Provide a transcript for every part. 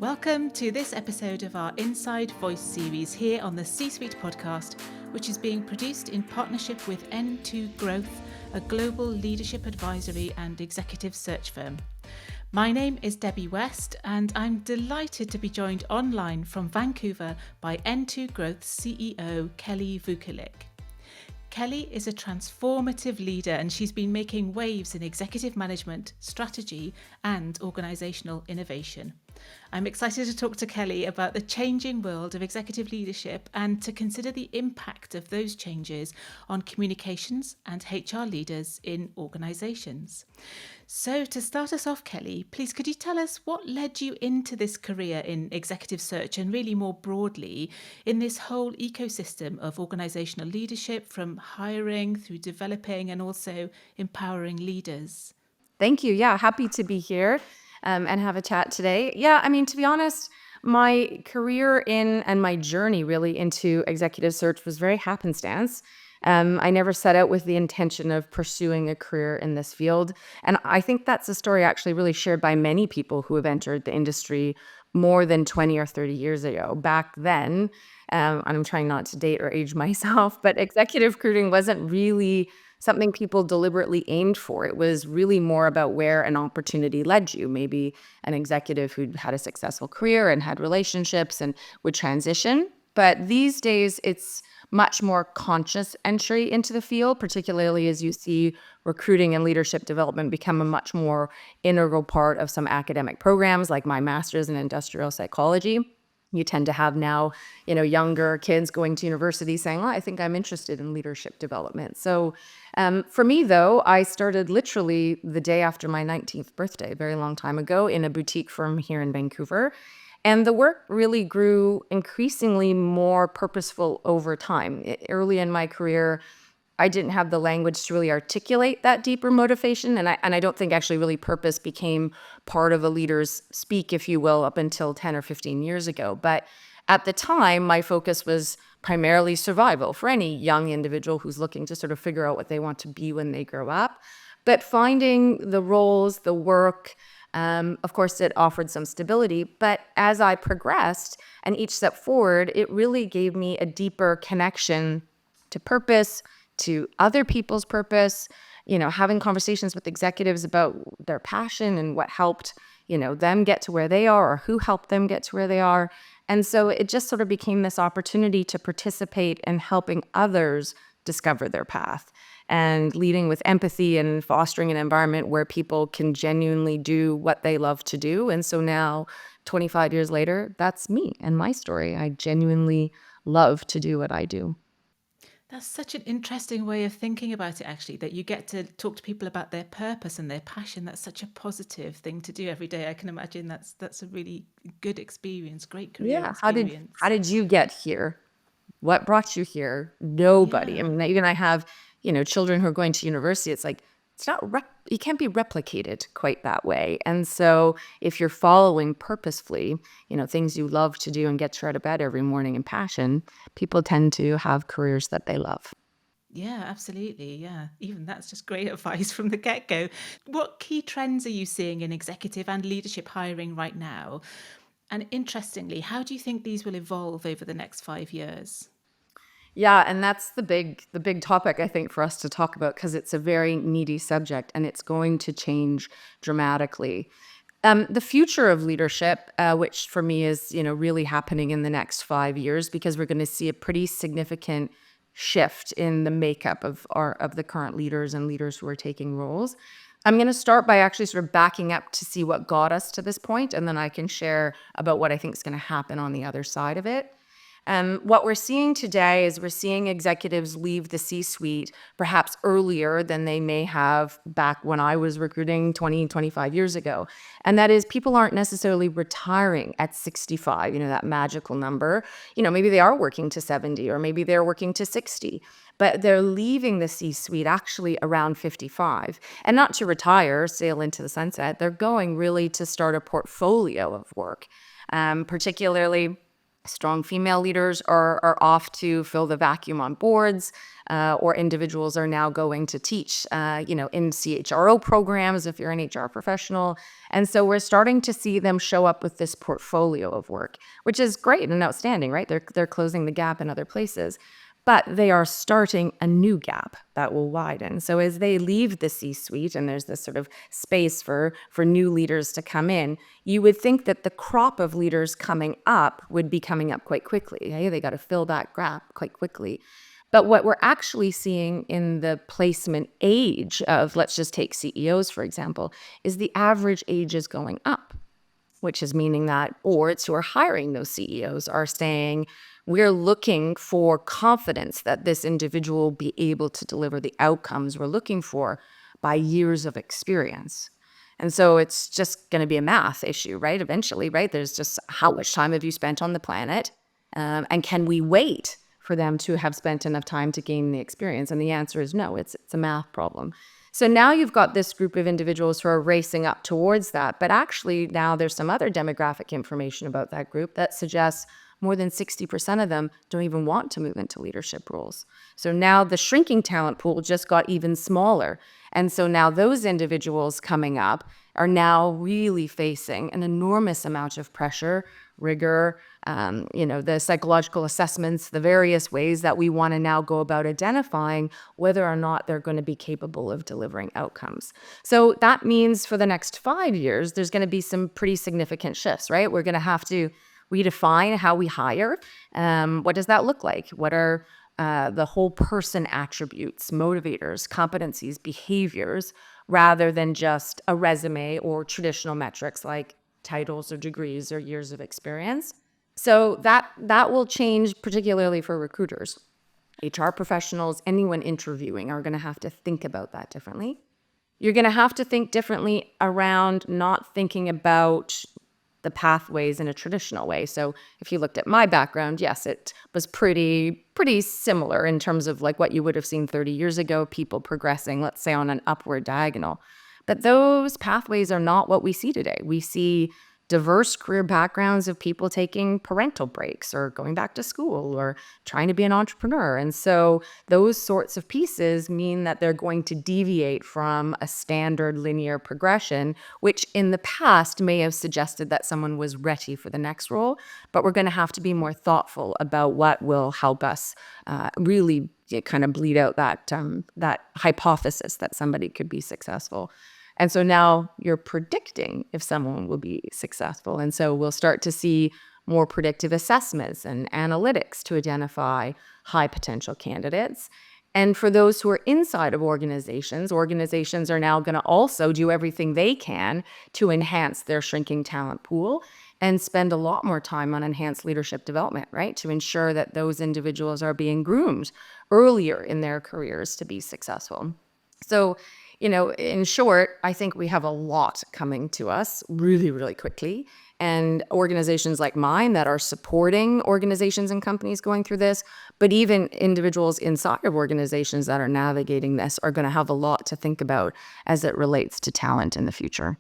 Welcome to this episode of our Inside Voice series here on the C-Suite podcast, which is being produced in partnership with N2 Growth, a global leadership advisory and executive search firm. My name is Debbie West, and I'm delighted to be joined online from Vancouver by N2 Growth CEO Kelli Vukelic. Kelli is a transformative leader, and she's been making waves in executive management, strategy, and organisational innovation. I'm excited to talk to Kelli about the changing world of executive leadership and to consider the impact of those changes on communications and HR leaders in organisations. So to start us off, Kelli, please could you tell us what led you into this career in executive search and really more broadly in this whole ecosystem of organisational leadership, from hiring through developing and also empowering leaders? Thank you. Yeah, happy to be here and have a chat today. Yeah, I mean, to be honest, my career and my journey really into executive search was very happenstance. I never set out with the intention of pursuing a career in this field. And I think that's a story actually really shared by many people who have entered the industry more than 20 or 30 years ago. Back then, and I'm trying not to date or age myself, but executive recruiting wasn't really something people deliberately aimed for. It was really more about where an opportunity led you. Maybe an executive who'd had a successful career and had relationships and would transition. But these days, it's much more conscious entry into the field, particularly as you see recruiting and leadership development become a much more integral part of some academic programs, like my master's in industrial psychology. You tend to have now, younger kids going to university saying, I think I'm interested in leadership development. So for me, though, I started literally the day after my 19th birthday, a very long time ago, in a boutique firm here in Vancouver. And the work really grew increasingly more purposeful over time. Early in my career, I didn't have the language to really articulate that deeper motivation. And I don't think actually really purpose became part of a leader's speak, if you will, up until 10 or 15 years ago. But at the time, my focus was primarily survival for any young individual who's looking to sort of figure out what they want to be when they grow up. But finding the roles, the work, of course, it offered some stability. But as I progressed and each step forward, it really gave me a deeper connection to purpose, to other people's purpose, having conversations with executives about their passion and what helped, them get to where they are or who helped them get to where they are. And so it just sort of became this opportunity to participate in helping others discover their path and leading with empathy and fostering an environment where people can genuinely do what they love to do. And so now, 25 years later, that's me and my story. I genuinely love to do what I do. That's such an interesting way of thinking about it, actually, that you get to talk to people about their purpose and their passion. That's such a positive thing to do every day. I can imagine that's a really good experience, great career Yeah. How experience. did you get here? What brought you here? Nobody. I Yeah. mean, even I have, children who are going to university. It's like, it can't be replicated quite that way. And so if you're following purposefully, things you love to do and get you out of bed every morning in passion, people tend to have careers that they love. Yeah, absolutely. Yeah. Even that's just great advice from the get-go. What key trends are you seeing in executive and leadership hiring right now? And interestingly, how do you think these will evolve over the next 5 years? Yeah, and that's the big topic I think for us to talk about because it's a very meaty subject and it's going to change dramatically. The future of leadership, which for me is really happening in the next 5 years, because we're going to see a pretty significant shift in the makeup of the current leaders and leaders who are taking roles. I'm going to start by actually sort of backing up to see what got us to this point, and then I can share about what I think is going to happen on the other side of it. What we're seeing today is we're seeing executives leave the C-suite perhaps earlier than they may have back when I was recruiting 20, 25 years ago. And that is, people aren't necessarily retiring at 65, that magical number. Maybe they are working to 70 or maybe they're working to 60, but they're leaving the C-suite actually around 55. And not to retire, sail into the sunset. They're going really to start a portfolio of work, particularly Strong female leaders are off to fill the vacuum on boards, or individuals are now going to teach, in CHRO programs if you're an HR professional. And so we're starting to see them show up with this portfolio of work, which is great and outstanding, right? They're closing the gap in other places. But they are starting a new gap that will widen. So as they leave the C-suite and there's this sort of space for new leaders to come in, you would think that the crop of leaders coming up would be coming up quite quickly. Okay? They got to fill that gap quite quickly. But what we're actually seeing in the placement age of, let's just take CEOs, for example, is the average age is going up, which is meaning that boards who are hiring those CEOs are saying, we're looking for confidence that this individual will be able to deliver the outcomes we're looking for by years of experience. And so it's just going to be a math issue, right? Eventually, right? There's just how much time have you spent on the planet? And can we wait for them to have spent enough time to gain the experience? And the answer is no, it's a math problem. So now you've got this group of individuals who are racing up towards that. But actually now there's some other demographic information about that group that suggests more than 60% of them don't even want to move into leadership roles. So now the shrinking talent pool just got even smaller. And so now those individuals coming up are now really facing an enormous amount of pressure, rigor, the psychological assessments, the various ways that we want to now go about identifying whether or not they're going to be capable of delivering outcomes. So that means for the next 5 years, there's going to be some pretty significant shifts, right? We're going to have to redefine how we hire. What does that look like? What are the whole person attributes, motivators, competencies, behaviors, rather than just a resume or traditional metrics like titles or degrees or years of experience? So that will change, particularly for recruiters. HR professionals, anyone interviewing are going to have to think about that differently. You're going to have to think differently around not thinking about the pathways in a traditional way. So if you looked at my background, yes, it was pretty similar in terms of like what you would have seen 30 years ago, people progressing, let's say, on an upward diagonal. But those pathways are not what we see today. We see diverse career backgrounds of people taking parental breaks or going back to school or trying to be an entrepreneur. And so those sorts of pieces mean that they're going to deviate from a standard linear progression, which in the past may have suggested that someone was ready for the next role. But we're going to have to be more thoughtful about what will help us really kind of bleed out that hypothesis that somebody could be successful. And so now you're predicting if someone will be successful. And so we'll start to see more predictive assessments and analytics to identify high potential candidates. And for those who are inside of organizations are now going to also do everything they can to enhance their shrinking talent pool and spend a lot more time on enhanced leadership development, right? To ensure that those individuals are being groomed earlier in their careers to be successful. So, in short, I think we have a lot coming to us really, really quickly. And organizations like mine that are supporting organizations and companies going through this, but even individuals inside of organizations that are navigating this are going to have a lot to think about as it relates to talent in the future.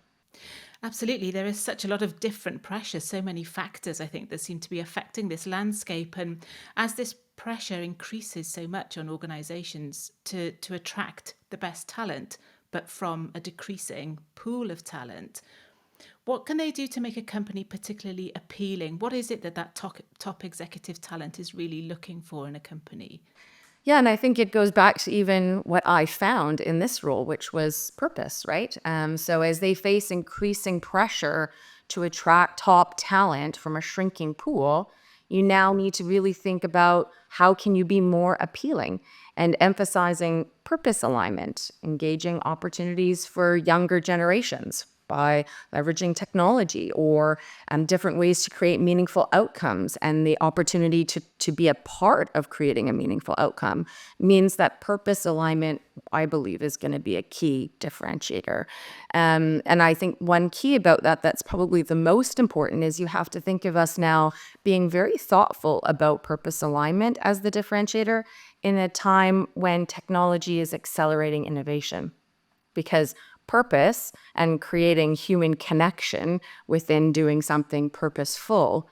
Absolutely. There is such a lot of different pressures, so many factors, I think, that seem to be affecting this landscape. And as this pressure increases so much on organisations to attract the best talent, but from a decreasing pool of talent, what can they do to make a company particularly appealing? What is it that top executive talent is really looking for in a company? Yeah, and I think it goes back to even what I found in this role, which was purpose, right? So as they face increasing pressure to attract top talent from a shrinking pool, you now need to really think about how can you be more appealing and emphasizing purpose alignment, engaging opportunities for younger generations by leveraging technology or different ways to create meaningful outcomes. And the opportunity to be a part of creating a meaningful outcome means that purpose alignment, I believe, is going to be a key differentiator. And I think one key about that's probably the most important is you have to think of us now being very thoughtful about purpose alignment as the differentiator in a time when technology is accelerating innovation. Because purpose and creating human connection within doing something purposeful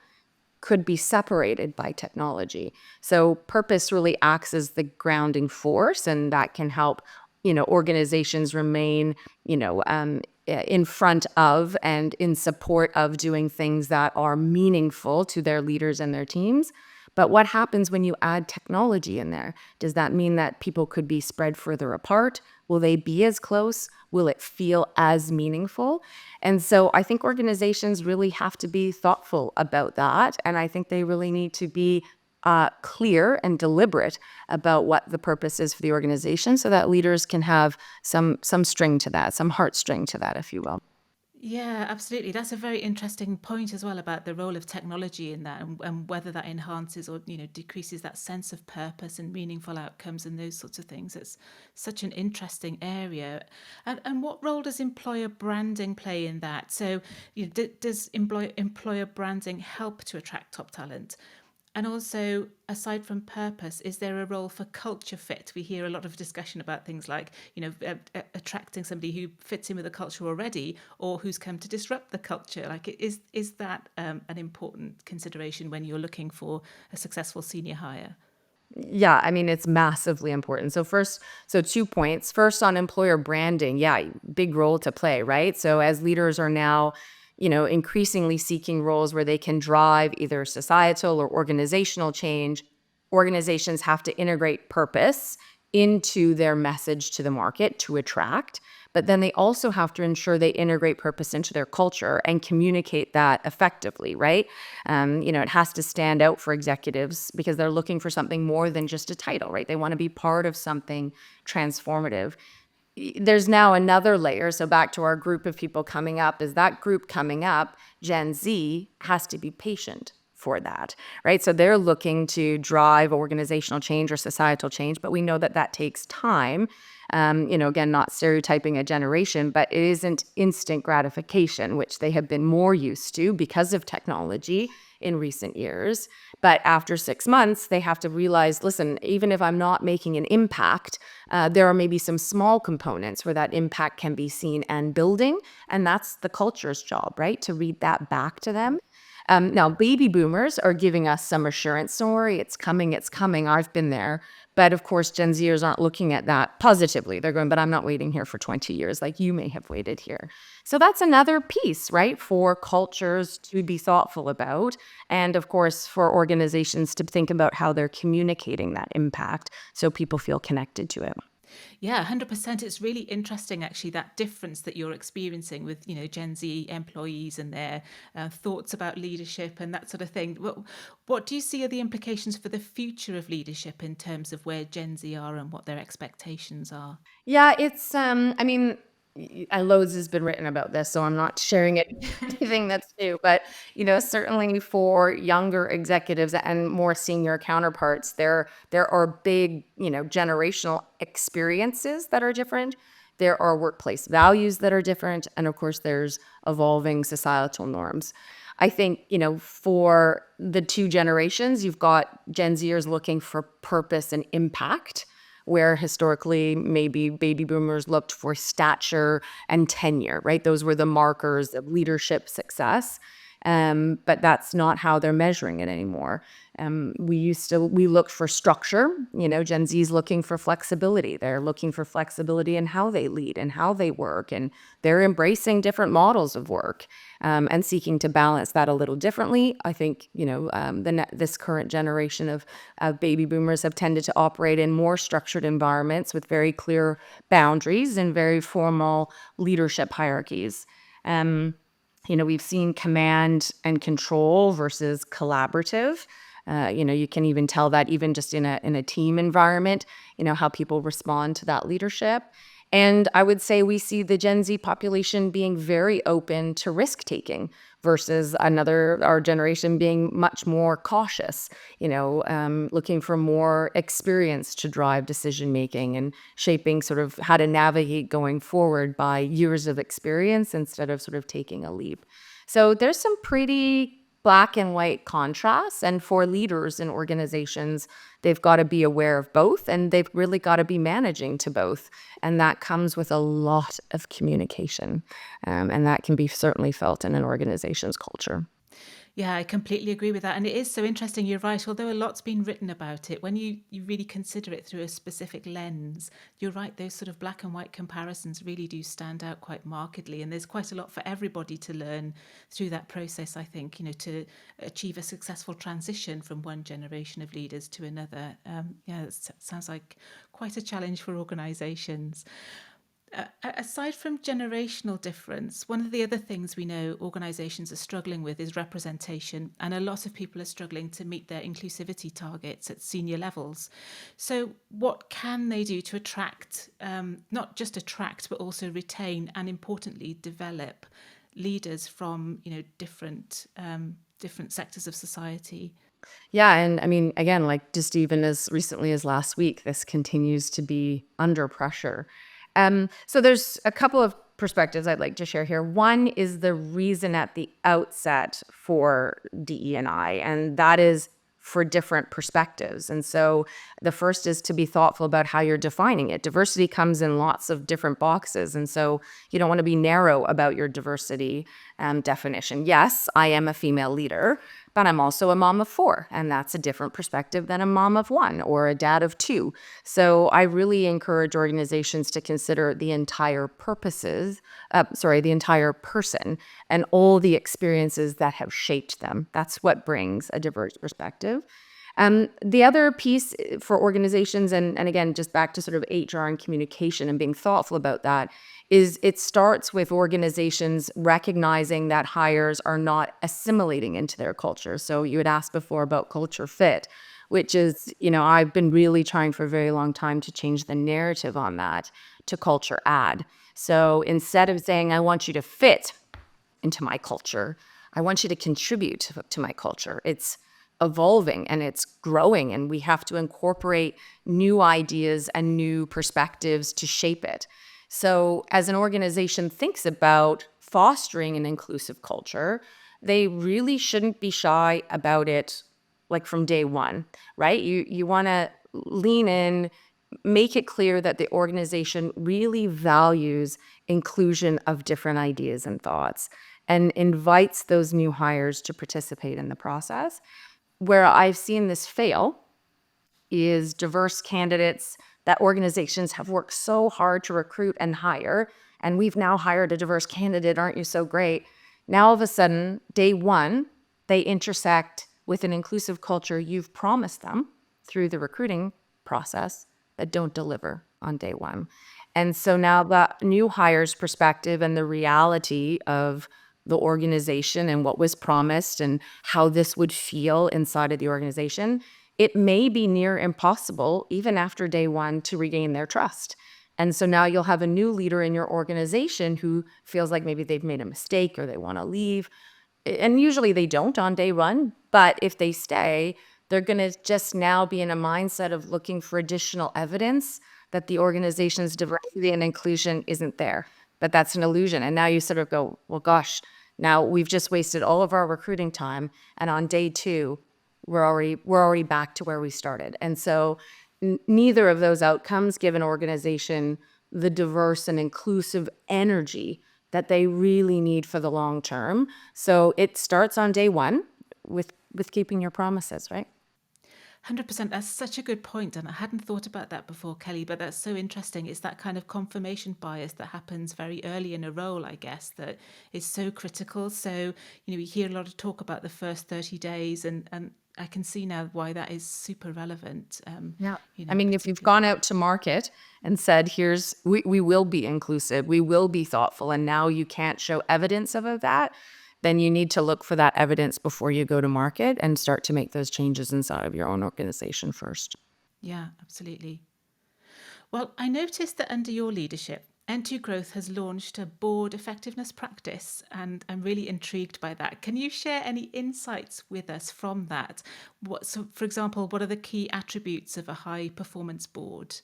could be separated by technology. So purpose really acts as the grounding force, and that can help, organizations remain, in front of and in support of doing things that are meaningful to their leaders and their teams. But what happens when you add technology in there? Does that mean that people could be spread further apart? Will they be as close? Will it feel as meaningful? And so I think organizations really have to be thoughtful about that. And I think they really need to be clear and deliberate about what the purpose is for the organization, so that leaders can have some string to that, some heartstring to that, if you will. Yeah, absolutely. That's a very interesting point as well about the role of technology in that, and whether that enhances or decreases that sense of purpose and meaningful outcomes and those sorts of things. It's such an interesting area. And what role does employer branding play in that? So, does employer branding help to attract top talent? And also, aside from purpose, is there a role for culture fit? We hear a lot of discussion about things like, attracting somebody who fits in with the culture already, or who's come to disrupt the culture. Like, is that an important consideration when you're looking for a successful senior hire? Yeah, I mean, it's massively important. So 2 points. First, on employer branding, yeah, big role to play, right? So as leaders are now, increasingly seeking roles where they can drive either societal or organizational change, organizations have to integrate purpose into their message to the market to attract. But then they also have to ensure they integrate purpose into their culture and communicate that effectively, right? It has to stand out for executives because they're looking for something more than just a title, right? They want to be part of something transformative. There's now another layer. So back to our group of people coming up, is that group coming up, Gen Z, has to be patient for that, right? So they're looking to drive organizational change or societal change, but we know that that takes time. Again, not stereotyping a generation, but it isn't instant gratification, which they have been more used to because of technology in recent years. But after 6 months, they have to realize, listen, even if I'm not making an impact, there are maybe some small components where that impact can be seen and building. And that's the culture's job, right? To read that back to them. Now, baby boomers are giving us some assurance. Don't worry, it's coming, it's coming. I've been there. But of course, Gen Zers aren't looking at that positively. They're going, but I'm not waiting here for 20 years like you may have waited here. So that's another piece, right, for cultures to be thoughtful about. And of course, for organizations to think about how they're communicating that impact so people feel connected to it. Yeah, 100%. It's really interesting, actually, that difference that you're experiencing with, Gen Z employees and their thoughts about leadership and that sort of thing. What do you see are the implications for the future of leadership in terms of where Gen Z are and what their expectations are? Yeah, it's loads has been written about this, so I'm not sharing anything that's new. But certainly for younger executives and more senior counterparts, there are big, generational experiences that are different. There are workplace values that are different, and of course, there's evolving societal norms. I think, for the two generations, you've got Gen Zers looking for purpose and impact, where historically maybe baby boomers looked for stature and tenure, right? Those were the markers of leadership success. But that's not how they're measuring it anymore. We looked for structure. Gen Z's looking for flexibility. They're looking for flexibility in how they lead and how they work, and they're embracing different models of work, and seeking to balance that a little differently. I think this current generation of baby boomers have tended to operate in more structured environments with very clear boundaries and very formal leadership hierarchies. We've seen command and control versus collaborative. You can even tell that even just in a team environment, how people respond to that leadership. And I would say we see the Gen Z population being very open to risk taking versus our generation being much more cautious, looking for more experience to drive decision making and shaping sort of how to navigate going forward by years of experience instead of sort of taking a leap. So there's some pretty black and white contrasts. And for leaders in organizations, they've got to be aware of both, and they've really got to be managing to both. And that comes with a lot of communication. And that can be certainly felt in an organization's culture. Yeah, I completely agree with that. And it is so interesting. You're right. Although a lot's been written about it, when you really consider it through a specific lens, you're right. Those sort of black and white comparisons really do stand out quite markedly. And there's quite a lot for everybody to learn through that process, I think, to achieve a successful transition from one generation of leaders to another. Yeah, it sounds like quite a challenge for organisations. Aside from generational difference, one of the other things we know organisations are struggling with is representation, and a lot of people are struggling to meet their inclusivity targets at senior levels. So, what can they do to attract, not just attract, but also retain, and importantly, develop leaders from different sectors of society? Yeah, and I mean, again, like just even as recently as last week, this continues to be under pressure. So there's a couple of perspectives I'd like to share here. One is the reason at the outset for DE&I, and that is for different perspectives. And so the first is to be thoughtful about how you're defining it. Diversity comes in lots of different boxes, and so you don't want to be narrow about your diversity definition. Yes, I am a female leader, but I'm also a mom of four, and that's a different perspective than a mom of one or a dad of two. So I really encourage organizations to consider the entire the entire person and all the experiences that have shaped them. That's what brings a diverse perspective. The other piece for organizations, and again, just back to sort of HR and communication and being thoughtful about that, is it starts with organizations recognizing that hires are not assimilating into their culture. So you had asked before about culture fit, which is, I've been really trying for a very long time to change the narrative on that to culture add. So instead of saying, I want you to fit into my culture, I want you to contribute to my culture. It's evolving and it's growing, and we have to incorporate new ideas and new perspectives to shape it. So as an organization thinks about fostering an inclusive culture, they really shouldn't be shy about it like from day one, right? You want to lean in, make it clear that the organization really values inclusion of different ideas and thoughts and invites those new hires to participate in the process. Where I've seen this fail is diverse candidates that organizations have worked so hard to recruit and hire. And we've now hired a diverse candidate. Aren't you so great? Now, all of a sudden, day one, they intersect with an inclusive culture you've promised them through the recruiting process that don't deliver on day one. And so now the new hire's perspective and the reality of the organization and what was promised and how this would feel inside of the organization, it may be near impossible, even after day one, to regain their trust. And so now you'll have a new leader in your organization who feels like maybe they've made a mistake or they want to leave. And usually they don't on day one, but if they stay, they're going to just now be in a mindset of looking for additional evidence that the organization's diversity and inclusion isn't there. But that's an illusion. And now you sort of go, well, gosh, now we've just wasted all of our recruiting time. And on day two, we're already back to where we started. And so neither of those outcomes give an organization the diverse and inclusive energy that they really need for the long term. So it starts on day one with keeping your promises, right? 100%. That's such a good point, and I hadn't thought about that before, Kelly. But that's so interesting. It's that kind of confirmation bias that happens very early in a role, I guess, that is so critical. So we hear a lot of talk about the first 30 days, and I can see now why that is super relevant. Yeah. I mean, if you've gone out to market and said, we will be inclusive, we will be thoughtful, and now you can't show evidence of that, then you need to look for that evidence before you go to market and start to make those changes inside of your own organization first. Yeah, absolutely. Well, I noticed that under your leadership, N2 Growth has launched a board effectiveness practice, and I'm really intrigued by that. Can you share any insights with us from that? So, for example, what are the key attributes of a high performance board?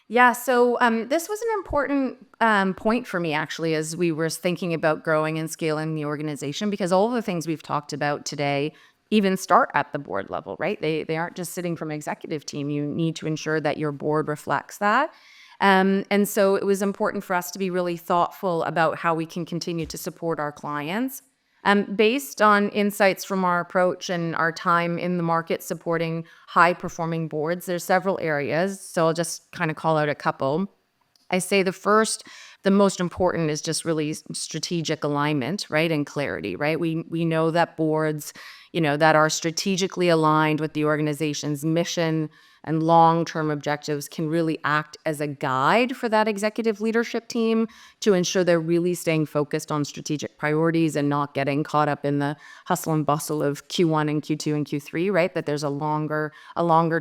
Yeah, so this was an important point for me, actually, as we were thinking about growing and scaling the organization, because all the things we've talked about today even start at the board level, right? They aren't just sitting from executive team. You need to ensure that your board reflects that. And so it was important for us to be really thoughtful about how we can continue to support our clients Based on insights from our approach and our time in the market supporting high-performing boards, there's several areas. So I'll just kind of call out a couple. I say the most important is just really strategic alignment, right? And clarity, right? We know that boards, that are strategically aligned with the organization's mission and long-term objectives can really act as a guide for that executive leadership team to ensure they're really staying focused on strategic priorities and not getting caught up in the hustle and bustle of Q1 and Q2 and Q3, right? That there's a longer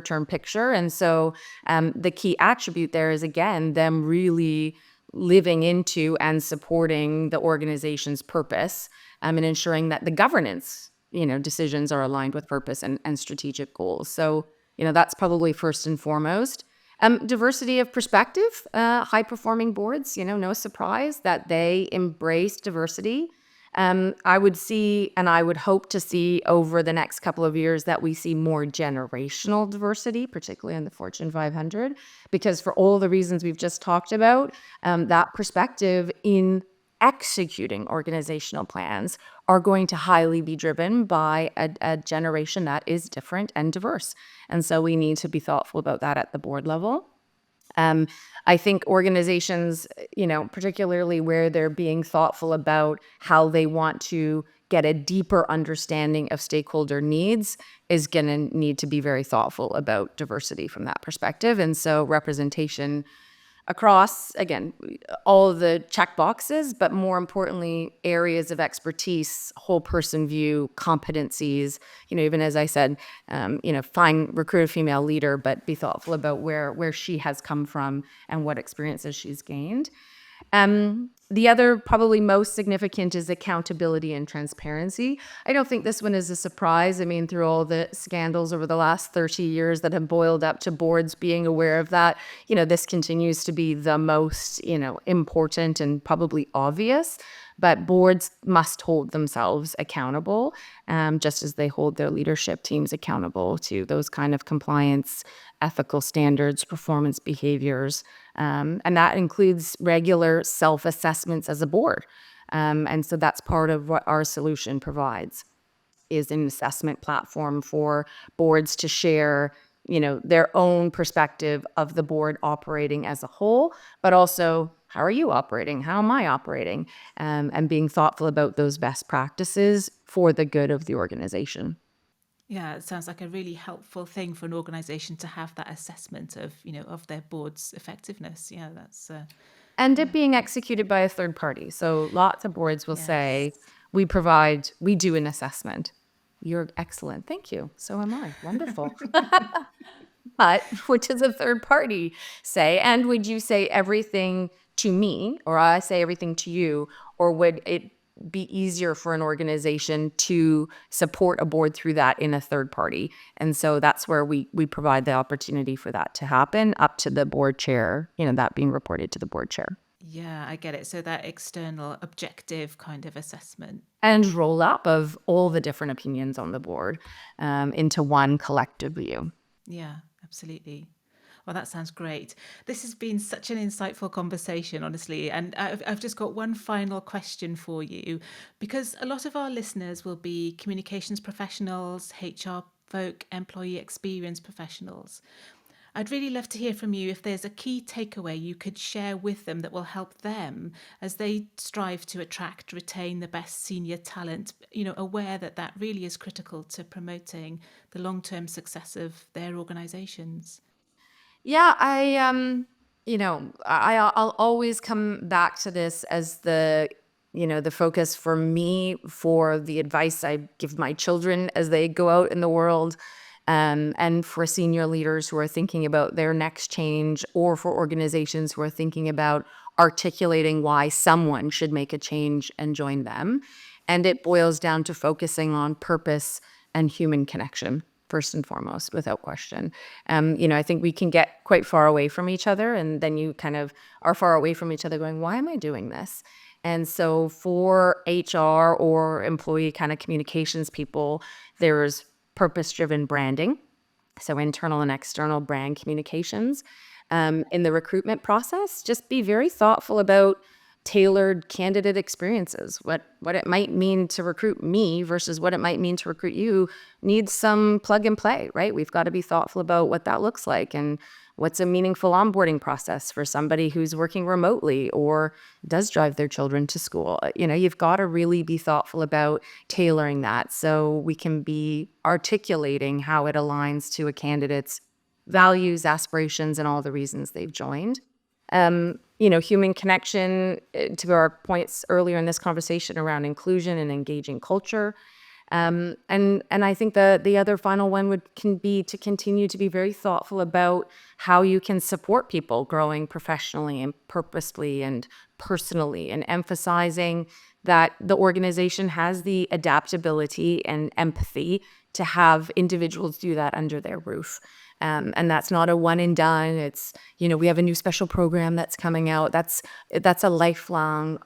term picture. And so the key attribute there is, again, them really living into and supporting the organization's purpose, and ensuring that the governance, decisions are aligned with purpose and strategic goals. So, that's probably first and foremost. Diversity of perspective, high performing boards, no surprise that they embrace diversity. I would see, and I would hope to see over the next couple of years, that we see more generational diversity, particularly in the Fortune 500, because for all the reasons we've just talked about, that perspective in executing organizational plans are going to highly be driven by a generation that is different and diverse. And so we need to be thoughtful about that at the board level. I think organizations, particularly where they're being thoughtful about how they want to get a deeper understanding of stakeholder needs, is going to need to be very thoughtful about diversity from that perspective. And so representation across, again, all of the check boxes, but more importantly, areas of expertise, whole person view, competencies, even as I said, recruit a female leader, but be thoughtful about where she has come from and what experiences she's gained. The other probably most significant is accountability and transparency. I don't think this one is a surprise. I mean, through all the scandals over the last 30 years that have boiled up to boards being aware of that, this continues to be the most, important and probably obvious. But boards must hold themselves accountable, just as they hold their leadership teams accountable to those kind of compliance, ethical standards, performance behaviors. And that includes regular self-assessments as a board. And so that's part of what our solution provides, is an assessment platform for boards to share, their own perspective of the board operating as a whole, but also, how are you operating? How am I operating? And being thoughtful about those best practices for the good of the organization. Yeah, it sounds like a really helpful thing for an organisation to have that assessment of, of their board's effectiveness. Yeah, that's And it yeah, being executed by a third party. So lots of boards will yes. say, we do an assessment. You're excellent. Thank you. So am I. Wonderful. But what does a third party say? And would you say everything to me, or I say everything to you, or would it be easier for an organization to support a board through that in a third party? And so that's where we provide the opportunity for that to happen, up to the board chair, that being reported to the board chair. Yeah, I get it. So that external objective kind of assessment. And roll up of all the different opinions on the board into one collective view. Yeah, absolutely. Well, that sounds great. This has been such an insightful conversation, honestly. And I've just got one final question for you, because a lot of our listeners will be communications professionals, HR folk, employee experience professionals. I'd really love to hear from you if there's a key takeaway you could share with them that will help them as they strive to attract, retain the best senior talent, aware that that really is critical to promoting the long-term success of their organizations. Yeah, I'll always come back to this as the focus for me, for the advice I give my children as they go out in the world, and for senior leaders who are thinking about their next change, or for organizations who are thinking about articulating why someone should make a change and join them. And it boils down to focusing on purpose and human connection, first and foremost, without question. I think we can get quite far away from each other, and then you kind of are far away from each other going, why am I doing this? And so for HR or employee kind of communications people, there's purpose-driven branding, so internal and external brand communications. In the recruitment process, just be very thoughtful about tailored candidate experiences. What it might mean to recruit me versus what it might mean to recruit you needs some plug and play, right? We've got to be thoughtful about what that looks like and what's a meaningful onboarding process for somebody who's working remotely or does drive their children to school. You've got to really be thoughtful about tailoring that so we can be articulating how it aligns to a candidate's values, aspirations, and all the reasons they've joined. Human connection, to our points earlier in this conversation around inclusion and engaging culture. And I think the other final one can be to continue to be very thoughtful about how you can support people growing professionally and purposefully and personally, and emphasizing that the organization has the adaptability and empathy to have individuals do that under their roof. And that's not a one and done. It's, we have a new special program that's coming out. That's a lifelong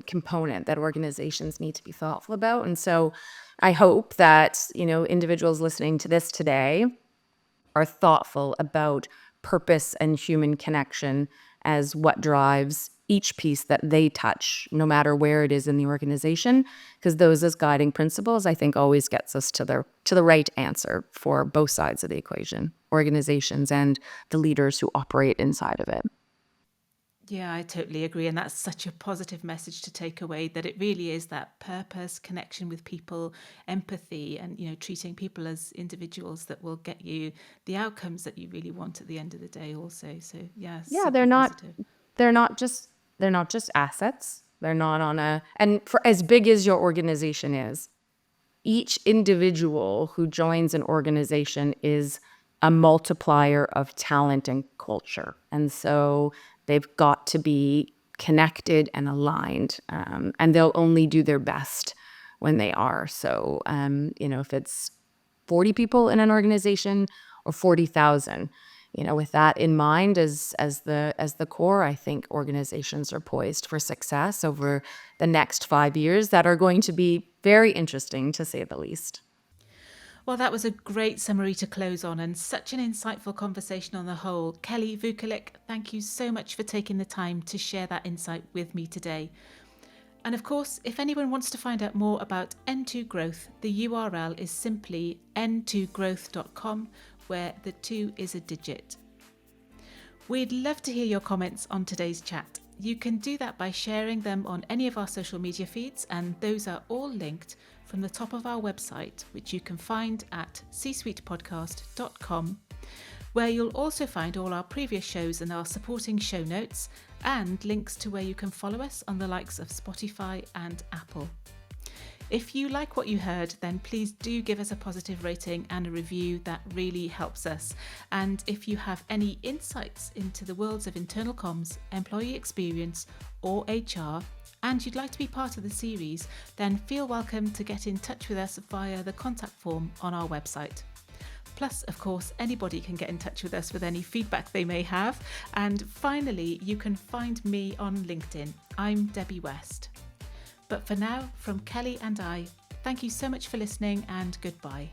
component that organizations need to be thoughtful about. And so I hope that, individuals listening to this today are thoughtful about purpose and human connection as what drives each piece that they touch, no matter where it is in the organization, because those as guiding principles, I think, always gets us to the right answer for both sides of the equation, organizations and the leaders who operate inside of it. Yeah, I totally agree. And that's such a positive message to take away, that it really is that purpose, connection with people, empathy, and, treating people as individuals that will get you the outcomes that you really want at the end of the day also. So yeah, they're not positive. they're not just assets. They're not and for as big as your organization is, each individual who joins an organization is a multiplier of talent and culture. And so they've got to be connected and aligned, and they'll only do their best when they are. So, if it's 40 people in an organization or 40,000, with that in mind as the core, I think organizations are poised for success over the next 5 years that are going to be very interesting, to say the least. Well, that was a great summary to close on, and such an insightful conversation on the whole. Kelli Vukelic, thank you so much for taking the time to share that insight with me today. And of course, if anyone wants to find out more about N2 Growth, the URL is simply n2growth.com, where the 2 is a digit. We'd love to hear your comments on today's chat. You can do that by sharing them on any of our social media feeds, and those are all linked from the top of our website, which you can find at csuitepodcast.com, where you'll also find all our previous shows and our supporting show notes, and links to where you can follow us on the likes of Spotify and Apple. If you like what you heard, then please do give us a positive rating and a review. That really helps us. And if you have any insights into the worlds of internal comms, employee experience, or HR, and you'd like to be part of the series, then feel welcome to get in touch with us via the contact form on our website. Plus, of course, anybody can get in touch with us with any feedback they may have. And finally, you can find me on LinkedIn. I'm Debbie West. But for now, from Kelli and I, thank you so much for listening, and goodbye.